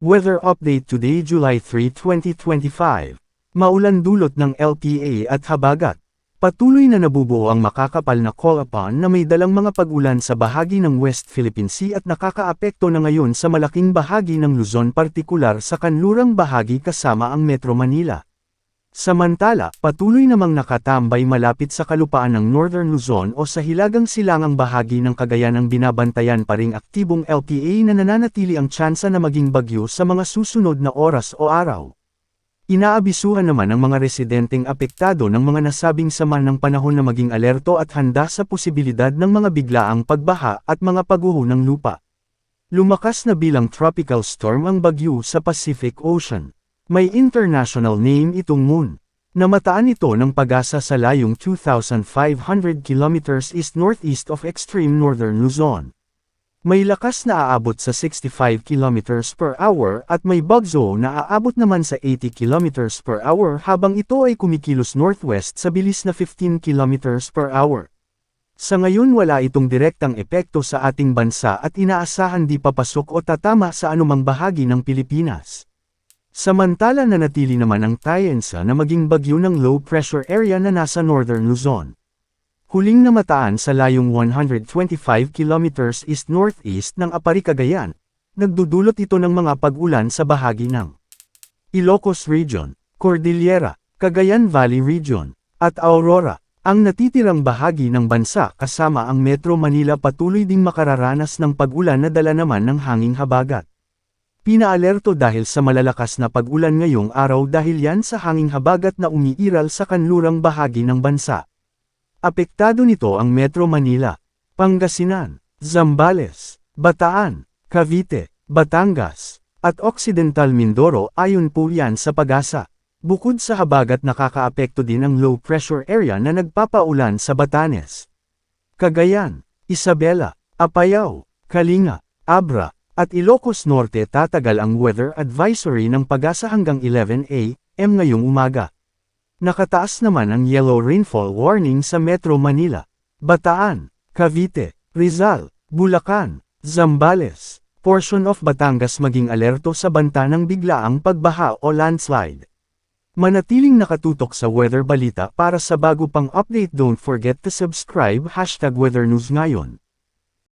Weather update today July 3, 2025. Maulan dulot ng LPA at habagat. Patuloy na nabubuo ang makakapal na call-upon na may dalang mga pag-ulan sa bahagi ng West Philippine Sea at nakakaapekto na ngayon sa malaking bahagi ng Luzon, partikular sa kanlurang bahagi kasama ang Metro Manila. Samantala, patuloy namang nakatambay malapit sa kalupaan ng Northern Luzon o sa hilagang silangang bahagi ng Cagayan ang binabantayan pa ring aktibong LPA na nananatili ang tsansa na maging bagyo sa mga susunod na oras o araw. Inaabisuhan naman ang mga residenteng apektado ng mga nasabing sama ng panahon na maging alerto at handa sa posibilidad ng mga biglaang pagbaha at mga pagguho ng lupa. Lumakas na bilang tropical storm ang bagyo sa Pacific Ocean. May international name itong Moon. Namataan ito ng pag-asa sa layong 2,500 kilometers east-northeast of extreme northern Luzon. May lakas na aabot sa 65 kilometers per hour at may bagyo na aabot naman sa 80 kilometers per hour habang ito ay kumikilos northwest sa bilis na 15 kilometers per hour. Sa ngayon wala itong direktang epekto sa ating bansa at inaasahan di papasok o tatama sa anumang bahagi ng Pilipinas. Samantala nanatili naman ang Tayensa na maging bagyo ng low pressure area na nasa northern Luzon. Huling namataan sa layong 125 kilometers east-northeast ng Apari, Cagayan. Nagdudulot ito ng mga pag-ulan sa bahagi ng Ilocos Region, Cordillera, Cagayan Valley Region, at Aurora. Ang natitirang bahagi ng bansa kasama ang Metro Manila patuloy ding makararanas ng pag-ulan na dala naman ng hanging habagat. Pinaalerto dahil sa malalakas na pag-ulan ngayong araw dahil yan sa hanging habagat na umiiral sa kanlurang bahagi ng bansa. Apektado nito ang Metro Manila, Pangasinan, Zambales, Bataan, Cavite, Batangas, at Occidental Mindoro ayon po yan sa pag-asa. Bukod sa habagat nakakaapekto din ang low pressure area na nagpapaulan sa Batanes, Cagayan, Isabela, Apayao, Kalinga, Abra, at Ilocos Norte. Tatagal ang weather advisory ng pag-asa hanggang 11 a.m. ngayong umaga. Nakataas naman ang yellow rainfall warning sa Metro Manila, Bataan, Cavite, Rizal, Bulacan, Zambales, portion of Batangas maging alerto sa banta ng biglaang pagbaha o landslide. Manatiling nakatutok sa weather balita para sa bago pang update. Don't forget to subscribe #weathernews ngayon.